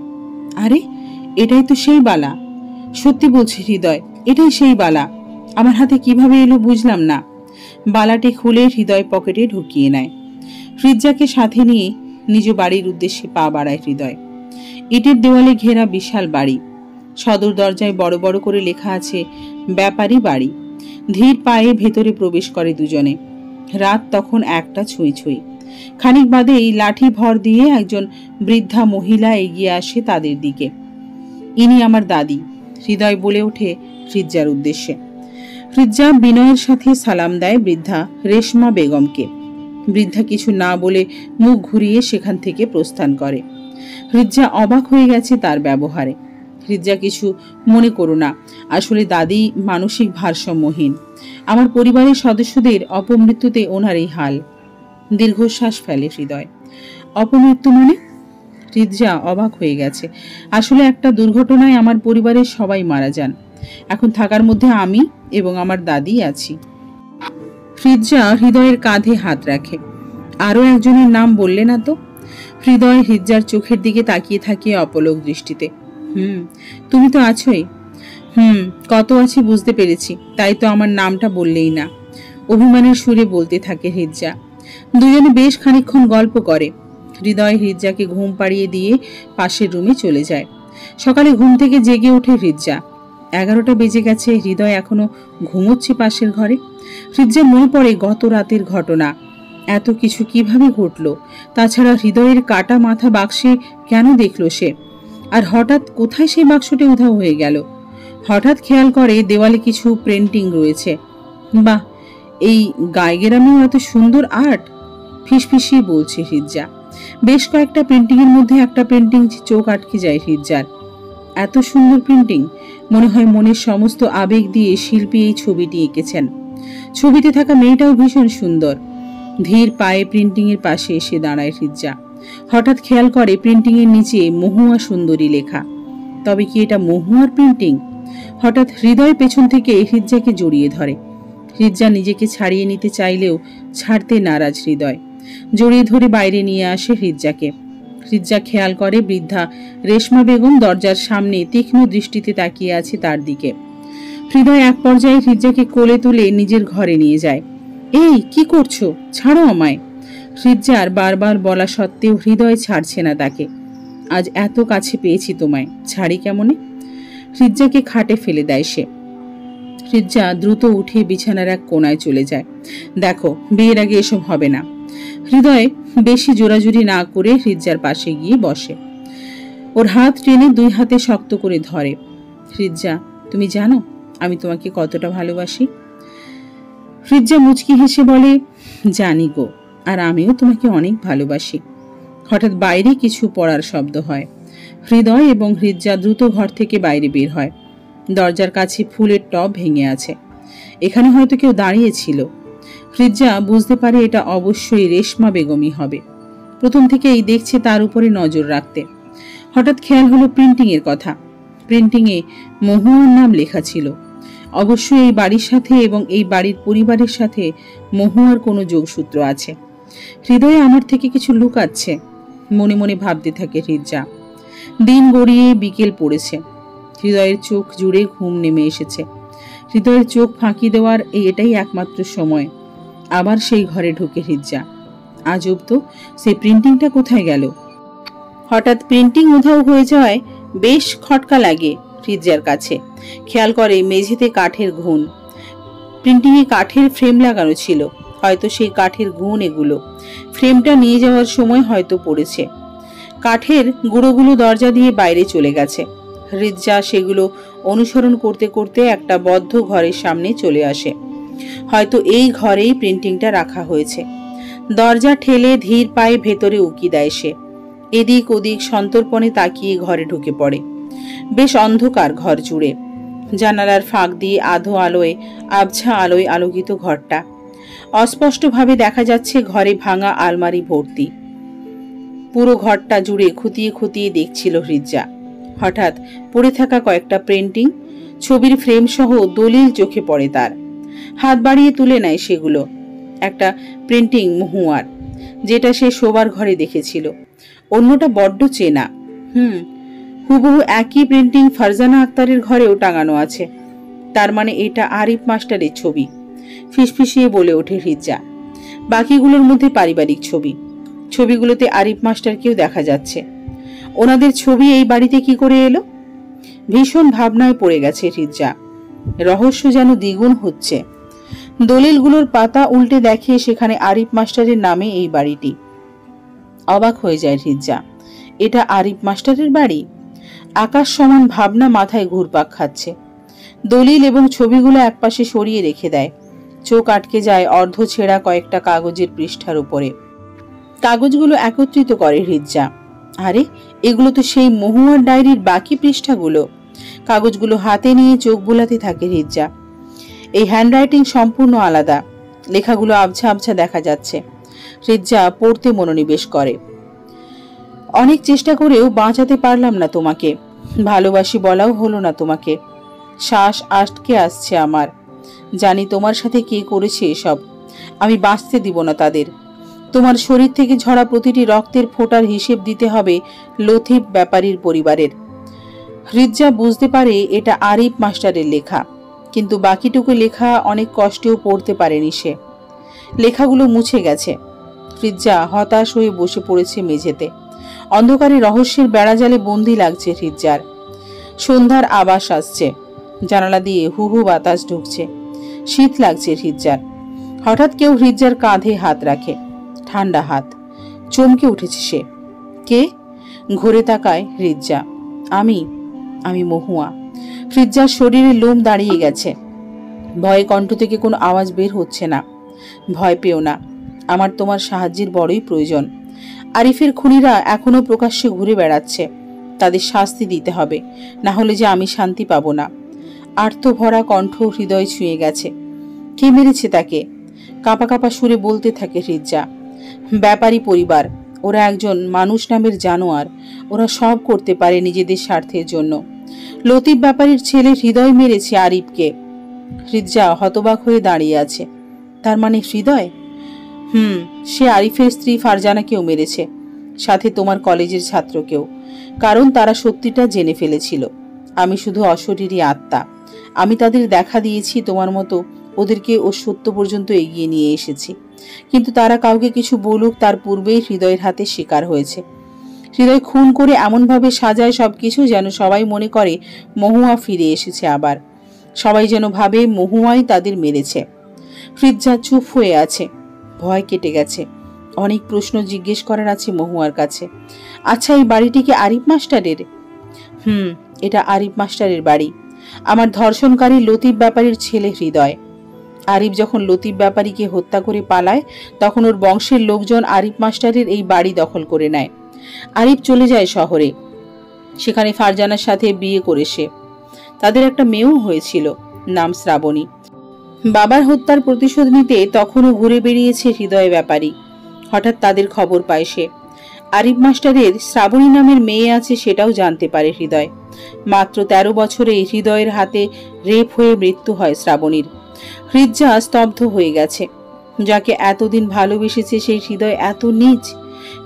আরে, এটাই তো সেই বালা। সত্যি বলছি হৃদয়, এটাই সেই বালা। আমার হাতে কিভাবে এলো বুঝলাম না। বালাটি খুলে হৃদয় পকেটে ঢুকিয়ে নেয়। হৃদজাকে সাথে নিয়ে নিজ বাড়ির উদ্দেশ্যে পা বাড়ায় হৃদয়। ইটের দেওয়ালে ঘেরা বিশাল বাড়ি। সদর দরজায় বড় বড় করে লেখা আছে ব্যাপারী বাড়ি। ধীর পায়ে ভেতরে প্রবেশ করে দুজনে। রাত তখন 1টা ছুঁই ছুঁই। খানিক বাদেই লাঠি ভর দিয়ে একজন বৃদ্ধা মহিলা এগিয়ে আসে তাদের দিকে। ইনি আমার দাদি, হৃদয় বলে ওঠে হৃদজার উদ্দেশ্যে। হৃদজা বিনয়ের সাথে সালাম দেয় বৃদ্ধা রেশমা বেগমকে। বৃদ্ধা কিছু না বলে মুখ ঘুরিয়ে সেখান থেকে প্রস্থান করে। হৃদজা অবাক হয়ে গেছে তার ব্যবহারে। হৃদজা কিছু মনে করো না, আসলে দাদি মানসিক ভারসাম্যহীন। আমার পরিবারের সদস্যদের অপমৃত্যুতে ওনার এই হাল। দীর্ঘশ্বাস ফেলে হৃদয়। অপমৃত্যু মানে? হৃদজা অবাক হয়ে গেছে। আসলে একটা দুর্ঘটনায় আমার পরিবারের সবাই মারা যান। এখন থাকার মধ্যে আমি এবং আমার দাদি আছি। হৃদজা হৃদয়ের কাঁধে হাত রাখে। আরো একজনের নাম বললে না তো? হৃদয় হৃদজার চোখের দিকে তাকিয়ে থাকে অপলক দৃষ্টিতে। তুমি তো আছোই। কত আছি বুঝতে পেরেছি, তাই তো আমার নামটা বললেই না। অভিমানের সুরে বলতে থাকে হৃদজা। দুজনে বেশ খানিকক্ষণ গল্প করে। হৃদয় হৃদজাকে ঘুম পাড়িয়ে দিয়ে পাশের রুমে চলে যায়। সকালে ঘুম থেকে জেগে ওঠে হৃদজা। 11টা বেজে গেছে, হৃদয় এখনো ঘুমোচ্ছে পাশের ঘরে। হৃদজার মনে পড়ে গত রাতের ঘটনা। এত কিছু কিভাবে ঘটলো? তাছাড়া হৃদয়ের কাটা মাথা বাক্সে কেন দেখলো সে? আর হঠাৎ কোথায় সেই বাক্সটি উধাও হয়ে গেল? হঠাৎ খেয়াল করে দেওয়ালে কিছু পেন্টিং রয়েছে। বাহ, এই গাইগেরামেও এত সুন্দর আর্ট! ফিসফিসিয়ে বলছে হৃদজা। বেশ কয়েকটা পেন্টিং এর মধ্যে একটা পেন্টিং চোখ আটকে যায় হৃদজার। এত সুন্দর পেন্টিং! মনে হয় মনের সমস্ত আবেগ দিয়ে শিল্পী এই ছবিটি এঁকেছেন। ছবিতে থাকা মেয়েটাও ভীষণ সুন্দর। ধীর পায়ে প্রিন্টিং এর পাশে এসে দাঁড়ায় হৃদজা। হঠাৎ খেয়াল করে প্রিন্টিং এর নিচে মহুয়া সুন্দরী লেখা। তবে কি এটা মহুয়ার প্রিন্টিং? হঠাৎ হৃদয় পেছন থেকে হৃদজাকে জড়িয়ে ধরে। হৃদজা নিজেকে ছাড়িয়ে নিতে চাইলেও ছাড়তে নারাজ হৃদয়। জড়িয়ে ধরে বাইরে নিয়ে আসে হৃদজাকে। হৃদজা খেয়াল করে বৃদ্ধা রেশমা বেগম দরজার সামনে তীক্ষ্ণ দৃষ্টিতে তাকিয়ে আছে তার দিকে। হৃদয় এক পর্যায়ে হৃদজাকে কোলে তুলে নিজের ঘরে নিয়ে যায়। এই কি করছো? ছাড়ো আমায়! হৃদজার বারবার বলা সত্ত্বেও হৃদয় ছাড়ছে না তাকে। আজ এত কাছে পেয়েছি তোমায়, ছাড়ি কেমনে? হৃজ্জাকে খাটে ফেলে দেয় সে। হৃজ্জা দ্রুত উঠে বিছানার এক কোনায় চলে যায়। দেখো, বিয়ের আগে এসব হবে না। হৃদয় বেশি জোরাজুরি না করে হৃজ্জার পাশে গিয়ে বসে। ওর হাত টেনে দুই হাতে শক্ত করে ধরে। হৃজ্জা, তুমি জানো আমি তোমাকে কতটা ভালোবাসি? হৃজ্জা মুচকি হেসে বলে, জানি গো, আর আমিও তোমাকে অনেক ভালোবাসি। হঠাৎ বাইরে কিছু পড়ার শব্দ হয়। হৃদয় এবং হৃজ্জা দ্রুত ঘর থেকে বাইরে বের হয়। দরজার কাছে ফুলের টব ভেঙে আছে। এখানে হয়তো কেউ দাঁড়িয়েছিল। হৃজ্জা বুঝতে পারে এটা অবশ্যই রেশমা বেগমই হবে। প্রথম থেকেই দেখছে তার উপরে নজর রাখতে। হঠাৎ খেয়াল হলো প্রিন্টিং এর কথা। প্রিন্টিংয়ে মহুয়ার নাম লেখা ছিল। অবশ্যই এই বাড়ির সাথে এবং এই বাড়ির পরিবারের সাথে মহুয়ার কোনো যোগসূত্র আছে। হৃদয়ে আমার থেকে কিছু লুকাচ্ছে, মনে মনে ভাবতে থাকে হৃজ্জা। দিন গড়িয়ে বিকেল পড়েছে। হৃদয়ের চোখ জুড়ে ঘুম নেমে এসেছে। হৃদয়ের চোখ ফাঁকি দেওয়ার এটাই একমাত্র সময়। আবার সেই ঘরে ঢুকে হৃজ্জা। আজব তো, সেই প্রিন্টিংটা কোথায় গেল? হঠাৎ প্রিন্টিং উধাও হয়ে যাওয়ায় বেশ খটকা লাগে হৃজ্জার কাছে। খেয়াল করে মেঝেতে কাঠের ঘুণ। প্রিন্টিংয়ে কাঠের ফ্রেম লাগানো ছিল, হয়তো সেই কাঠের ঘুণ এগুলো। ফ্রেমটা নিয়ে যাওয়ার সময় হয়তো পড়েছে। কাঠের গুঁড়োগুলো দরজা দিয়ে বাইরে চলে গেছে। হৃজ্জা সেগুলো অনুসরণ করতে করতে একটা বদ্ধ ঘরের সামনে চলে আসে। হয়তো এই ঘরেই প্রিন্টিংটা রাখা হয়েছে। দরজা ঠেলে ধীর পায়ে ভেতরে উকি দেয় সে। এদিক ওদিক সন্তর্পণে তাকিয়ে ঘরে ঢুকে পড়ে। বেশ অন্ধকার ঘর জুড়ে। জানালার ফাঁক দিয়ে আধো আলোয় আবছা আলোয় আলোকিত ঘরটা। অস্পষ্টভাবে দেখা যাচ্ছে ঘরে ভাঙা আলমারি ভর্তি। পুরো ঘরটা জুড়ে খুঁটিয়ে খুঁটিয়ে দেখছিল হৃজ্জা। হঠাৎ পড়ে থাকা কয়েকটা প্রিন্টিং, ছবির ফ্রেম সহ দলিল চোখে পড়ে তার। হাত বাড়িয়ে তুলে নেয় সেগুলো। একটা প্রিন্টিং মহুয়ার, যেটা সে শোবার ঘরে দেখেছিল। অন্যটা বড্ড চেনা। হুবহু একই প্রিন্টিং ফারজানা আক্তারের ঘরেও টাঙানো আছে। তার মানে এটা আরিফ মাস্টারের ছবি। ফিসফিসিয়ে বলে ওঠে হৃজ্জা। বাকিগুলোর মধ্যে পারিবারিক ছবি। ছবিগুলোতে আরিফ মাস্টারকেও দেখা যাচ্ছে। ওনাদের ছবি এই বাড়িতে কি করে এলো? ভীষণ ভাবনায় পড়ে গেছে হৃজ্জা। রহস্য যেন দ্বিগুণ হচ্ছে। দলিলগুলোর পাতা উল্টে দেখে সেখানে আরিফ মাস্টারের নামে এই বাড়িটি। অবাক হয়ে যায় হৃজ্জা। এটা আরিফ মাস্টারের বাড়ি? আকাশ সমান ভাবনা মাথায় ঘুরপাক খাচ্ছে। দলিল এবং ছবিগুলো একপাশে সরিয়ে রেখে দেয়। চোখ আটকে যায় অর্ধ ছেঁড়া কয়েকটা কাগজের পৃষ্ঠার উপরে। কাগজগুলো একত্রিত করে হৃজ্জা। আরে, এগুলো তো সেই মহুয়ার ডায়েরির বাকি পৃষ্ঠাগুলো। কাগজগুলো হাতে নিয়ে চোখ বুলাতে থাকে হৃজ্জা। এই হ্যান্ডরাইটিং সম্পূর্ণ আলাদা। লেখাগুলো আবছা আবছা দেখা যাচ্ছে। হৃজ্জা পড়তে মনোনিবেশ করে। অনেক চেষ্টা করেও বাঁচাতে পারলাম না তোমাকে। ভালোবাসি বলাও হলো না তোমাকে। শ্বাস আটকে আসছে আমার। জানি তোমার সাথে কে করেছে এসব। আমি বাঁচতে দিব না তাদের। তোমার শরীর থেকে ঝরা প্রতিটি রক্তের ফোঁটার হিসেব দিতে হবে লতিফ ব্যাপারীর পরিবারের। হৃজ্জা বুঝতে পারে এটা আরিফ মাস্টারের লেখা, কিন্তু বাকিটুকু লেখা অনেক কষ্টেও পড়তে পারেনি সে। লেখাগুলো মুছে গেছে। হৃজ্জা হতাশ হয়ে বসে পড়েছে মেঝেতে। অন্ধকারে রহস্যের বেড়াজালে বন্দি লাগছে হৃজ্জার। সন্ধ্যার আবাস আসছে। জানালা দিয়ে হু হু বাতাস ঢুকছে। শীত লাগছে হৃজ্জার। হঠাৎ কেউ হৃজ্জার কাঁধে হাত রাখে। ঠান্ডা হাত। চমকে উঠেছে সে। কে? ঘুরে তাকায় হৃজ্জা। আমি মহুয়া। হৃজ্জার শরীরে লোম দাঁড়িয়ে গেছে। ভয়ে কণ্ঠ থেকে কোনো আওয়াজ বের হচ্ছে না। ভয় পেও না, আমার তোমার সাহায্যের বড়ই প্রয়োজন। আরিফের খুনিরা এখনো প্রকাশ্যে ঘুরে বেড়াচ্ছে। তাদের শাস্তি দিতে হবে, না হলে যে আমি শান্তি পাবো না। আর্তভরা কণ্ঠ হৃদয় ছুঁয়ে গেছে। কে মেরেছে তাকে? কাঁপা কাঁপা সুরে বলতে থাকে হৃজ্জা। ব্যাপারী পরিবার। ওরা একজন মানুষ নামের জানোয়ার। ওরা সব করতে পারে নিজেদের স্বার্থের জন্য। লতিফ ব্যাপারীর ছেলে হৃদয় মেরেছে আরিফকে। হৃজ্জা হতবাক হয়ে দাঁড়িয়ে আছে। তার মানে হৃদয়? সে আরিফের স্ত্রী ফারজানাকেও মেরেছে, সাথে তোমার কলেজের ছাত্রকেও। কারণ তারা সত্যিটা জেনে ফেলেছিল। আমি শুধু অশরীরী আত্মা। আমি তাদের দেখা দিয়েছি তোমার মতো। ওদেরকে ও সত্য পর্যন্ত এগিয়ে নিয়ে এসেছি। কিন্তু তারা কাউকে কিছু বলুক তার পূর্বেই হৃদয়ের হাতে শিকার হয়েছে। হৃদয় খুন করে এমনভাবে সাজায় সবকিছু যেন সবাই মনে করে মহুয়া ফিরে এসেছে আবার। সবাই যেন ভাবে মহুয়াই তাদের মেরেছে। ফিরোজা চুপ হয়ে আছে। ভয় কেটে গেছে। অনেক প্রশ্ন জিজ্ঞেস করার আছে মহুয়ার কাছে। আচ্ছা, এই বাড়িটি কি আরিফ মাস্টারের? এটা আরিফ মাস্টারের বাড়ি। আমার ধর্ষণকারী লতিফ ব্যাপারীর ছেলে হৃদয়। আরিফ যখন লতিফ ব্যাপারীকে হত্যা করে পালায় তখন ওর বংশের লোকজন আরিফ মাস্টারের এই বাড়ি দখল করে নেয়। আরিফ চলে যায় শহরে। সেখানে ফারজানার সাথে বিয়ে করে সে। তাদের একটা মেয়েও হয়েছিল, নাম শ্রাবণী। বাবার হত্যার প্রতিশোধ নিতে তখনও ঘুরে বেরিয়েছে হৃদয় ব্যাপারী। হঠাৎ তাদের খবর পায় সে। আরিফ মাস্টারের শ্রাবণী নামের মেয়ে আছে সেটাও জানতে পারে হৃদয়। মাত্র 13 বছরে হৃদয়ের হাতে রেপ হয়ে মৃত্যু হয় শ্রাবণীর। হৃদয়া স্তব্ধ হয়ে গেছে। যাকে এতদিন ভালোবেসেছে সেই হৃদয় এত নীচ।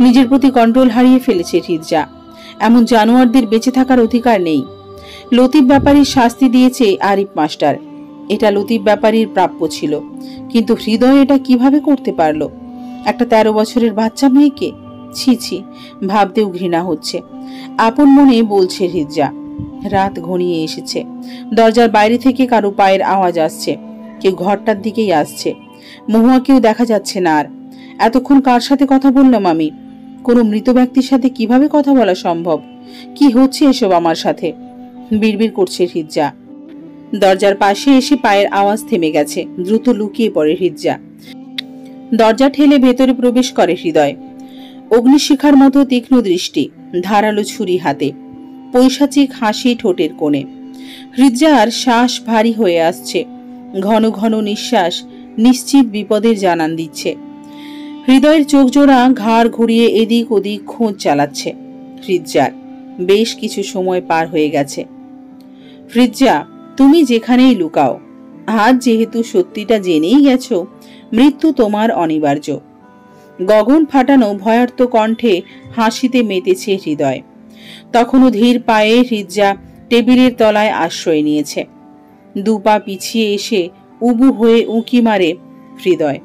নিজের প্রতি কন্ট্রোল হারিয়ে ফেলেছে হৃদয়া। এমন জানোয়ারদের বেঁচে থাকার অধিকার নেই। লতিফ ব্যাপারীর শাস্তি দিয়েছে আরিফ মাস্টার। এটা লতিফ ব্যাপারীর প্রাপ্য ছিল, কিন্তু হৃদয় এটা কিভাবে করতে পারল? একটা 13 বছরের বাচ্চা মেয়েকে। ছি ছি, ভাবতেও ঘৃণা হচ্ছে। আপন মনে বলছে হৃদয়া। রাত ঘনিয়ে এসেছে। দরজার বাইরে থেকে কারো পায়ের আওয়াজ আসছে। কেউ ঘরটার দিকেই আসছে। মহুয়াকেও দেখা যাচ্ছে না আর। এতক্ষণ কার সাথে কথা বললাম আমি? কোনো মৃত ব্যক্তির সাথে কিভাবে কথা বলা সম্ভব? কি হচ্ছে এসব আমার সাথে? বিড়বিড় করছে হৃদয়া। দরজার পাশে এসে পায়ের আওয়াজ থেমে গেছে। দ্রুত লুকিয়ে পড়ে হৃদয়া। দরজা ঠেলে ভেতরে প্রবেশ করে হৃদয়। অগ্নিশিখার মতো তীক্ষ্ণ দৃষ্টি, ধারালো ছুরি হাতে, পৈশাচিক হাসি ঠোঁটের কোণে। হৃদয়ার শ্বাস ভারী হয়ে আসছে। ঘন ঘন নিঃশ্বাস নিশ্চিত বিপদের জানান দিচ্ছে। হৃদয়ের চোখ জোড়া ঘাড় ঘুরিয়ে এদিক ওদিক খোঁজ চালাচ্ছে। হৃদয়ার বেশ কিছু সময় পার হয়ে গেছে। হৃদয়া, তুমি যেখানেই লুকাও, আজ যেহেতু সত্যিটা জেনেই গেছো, মৃত্যু তোমার অনিবার্য। গগন ফাটানো ভয়ার্ত কণ্ঠে হাসিতে মেতেছে হৃদয়। তখনও ধীর পায়ে হৃদয়া টেবিলের তলায় আশ্রয় নিয়েছে। 2 পা পিছিয়ে এসে উবু হয়ে উঁকি মারে হৃদয়।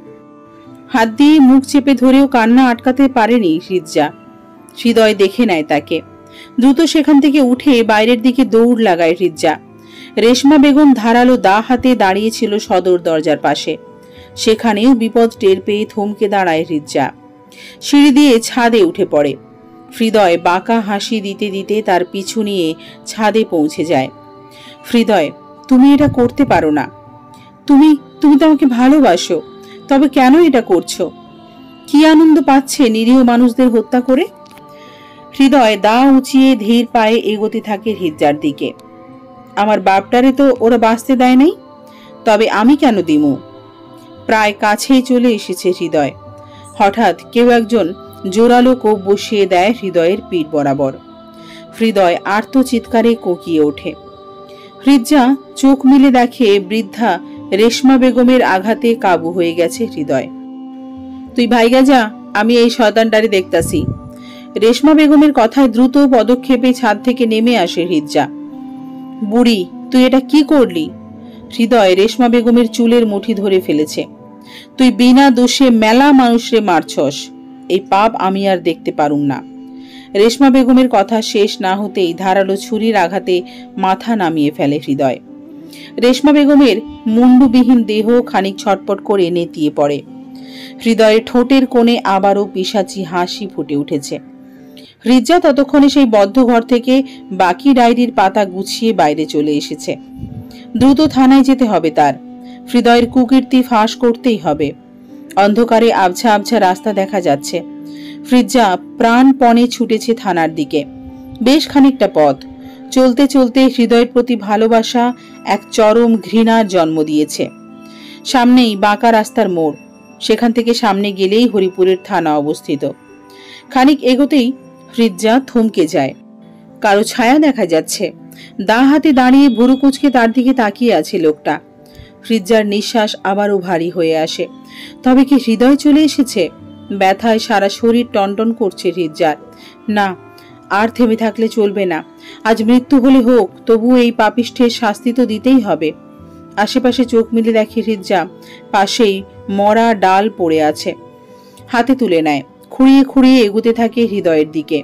হাত দিয়ে মুখ চেপে ধরেও কান্না আটকাতে পারেনি হৃদয়া। হৃদয় দেখে নেয় তাকে। দ্রুত সেখান থেকে উঠে বাইরের দিকে দৌড় লাগায় হৃদয়া। রেশমা বেগম ধারালো দা হাতে দাঁড়িয়েছিল সদর দরজার পাশে। সেখানেও বিপদ টের পেয়ে থমকে দাঁড়ায় হৃদয়া। সিঁড়ি দিয়ে ছাদে উঠে পড়ে। হৃদয় বাঁকা হাসি দিতে দিতে তার পিছু নিয়ে ছাদে পৌঁছে যায়। হৃদয়, তুমি এটা করতে পারো না। তুমি তুমি তো আমাকে ভালোবাসো, তবে কেন এটা করছো? কি আনন্দ পাচ্ছে নিরীহ মানুষদের হত্যা করে? হৃদয় দা উঁচিয়ে ধীর পায়ে এগোতে থাকে হৃদয়ার দিকে। আমার বাপটারে তো ওরা বাঁচতে দেয় নাই, তবে আমি কেন দিমু? প্রায় কাছেই চলে এসেছে হৃদয়। হঠাৎ কেউ একজন জোরালো কোপ বসিয়ে দেয় হৃদয়ের পিঠ বরাবর। হৃদয় আর্ত চিৎকারে কোকিয়ে ওঠে। হৃদয়া চোখ মিলে দেখে বৃদ্ধা রেশমা বেগমের আঘাতে কাবু হয়ে গেছে হৃদয়। তুই ভাইগা যা, আমি এই শয়তানটারে দেখতাছি। রেশমা বেগমের কথায় দ্রুত পদক্ষেপে ছাদ থেকে নেমে আসে হৃদয়া। বুড়ি, তুই এটা কি করলি? হৃদয় রেশমা বেগমের চুলের মুঠি ধরে ফেলেছে। তুই বিনা দোষে মেলা মানুষরে মারছস। এই পাপ আমি আর দেখতে পারুম না। রেশমা বেগমের কথা শেষ না হতেই ধারালো ছুরির আঘাতে মাথা নামিয়ে ফেলে হৃদয়। রেশমা বেগমের মুন্ডুবিহীন দেহ খানিক ছটপট করে নেতিয়ে পড়ে। হৃদয়ের ঠোঁটের কোণে আবারও পিশাচি হাসি ফুটে উঠেছে। হৃদয়া ততক্ষণে সেই বদ্ধ ঘর থেকে বাকি ডায়েরির পাতা গুছিয়ে বাইরে চলে এসেছে। দ্রুত থানায় যেতে হবে তার। হৃদয়ের কুকীর্তি ফাঁস করতেই হবে। অন্ধকারে আবছা আবছা রাস্তা দেখা যাচ্ছে। হৃদয়া প্রাণপণে ছুটেছে থানার দিকে। বেশ খানিকটা পথ চলতে চলতে হৃদয়ের প্রতি ভালোবাসা এক চরম ঘৃণার জন্ম দিয়েছে। সামনেই বাঁকা রাস্তার মোড়। সেখান থেকে সামনে গেলেই হরিপুরের থানা অবস্থিত। খানিক এগোতেই হৃদয়া থমকে যায়। কারো ছায়া দেখা যাচ্ছে। দা হাতে দাঁড়িয়ে ভুরু কুঁচকে তার দিকে তাকিয়ে আছে লোকটা। হৃদয়ার নিঃশ্বাস আবারও ভারী হয়ে আসে। তবে কি হৃদয় চলে এসেছে? ব্যথায় সারা শরীর টনটন করছে হৃদয়ার। না, আর থেমে থাকলে চলবে না। আজ মৃত্যু হলে হোক, তবু এই পাপিষ্ঠের শাস্তি তো দিতেই হবে। আশেপাশে চোখ মিলে দেখে হৃদয়া পাশেই মরা ডাল পড়ে আছে। হাতে তুলে নেয়। খুঁড়িয়ে খুঁড়িয়ে এগুতে থাকে হৃদয়ের দিকে।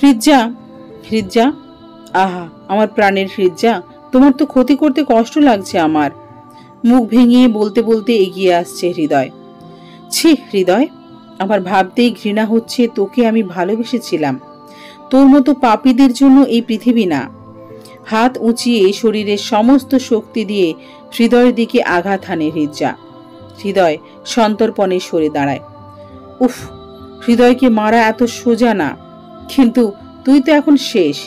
হৃদজা, হৃদজা, আহা আমার প্রাণের হৃদজা, তোমার তো ক্ষতি করতে কষ্ট লাগছে আমার। মুখ ভেঙে বলতে বলতে এগিয়ে আসছে হৃদয়। ছি হৃদয়, আমার ভাবতেই ঘৃণা হচ্ছে তোকে আমি ভালোবেসেছিলাম। তোর মতো পাপীদের জন্য এই পৃথিবী না। হাত উঁচিয়ে শরীরের সমস্ত শক্তি দিয়ে হৃদয়ের দিকে আঘাত হানে হৃদজা। হৃদয় সন্তর্পণে সরে দাঁড়ায়। উফ, হৃদয়কে মারা এত সোজা না, কিন্তু তুই তো এখন শেষ।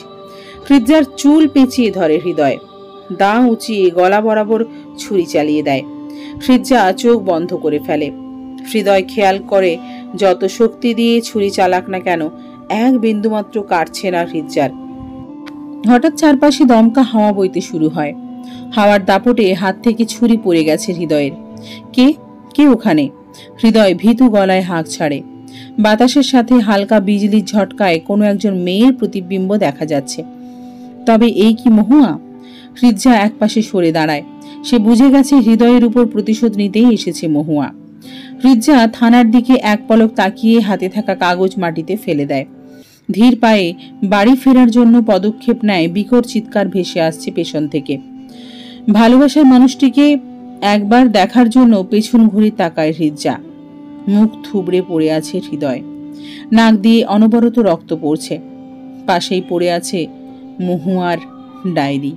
হৃদজার চুল পেঁচিয়ে ধরে হৃদয়, দা উঁচিয়ে গলা বরাবর ছুরি চালিয়ে দেয়। হৃদজা চোখ বন্ধ করে ফেলে। হৃদয় খেয়াল করে যত শক্তি দিয়ে ছুরি চালাক না কেন, এক বিন্দুমাত্র কাটছে না হৃদজার। হঠাৎ চারপাশে দমকা হাওয়া বইতে শুরু হয়। হাওয়ার দাপটে হাত থেকে ছুরি পড়ে গেছে হৃদয়ের। কে কে ওখানে? হৃদয় ভীতু গলায় হাঁক ছাড়ে। বাতাসের সাথে হালকা বিজলির ঝটকায় কোনো একজন মেয়ের প্রতিবিম্ব দেখা যাচ্ছে। তবে এই কি মহুয়া? হৃদজা একপাশে সরে দাঁড়ায়। সে বুঝে গেছে হৃদয়ের উপর প্রতিশোধ নিতেই এসেছে মহুয়া। হৃদজা থানার দিকে এক পলক তাকিয়ে হাতে থাকা কাগজ মাটিতে ফেলে দেয়। ধীর পায়ে বাড়ি ফেরার জন্য পদক্ষেপ নেয়। বিকট চিৎকার ভেসে আসছে পেছন থেকে। ভালোবাসার মানুষটিকে একবার দেখার জন্য পেছন ঘুরে তাকায় হৃদজা। মুখ থুবড়ে পড়ে আছে হৃদয়, নাক দিয়ে অনবরত রক্ত পড়ছে। পাশেই পড়ে আছে মহুয়ার ডায়েরি।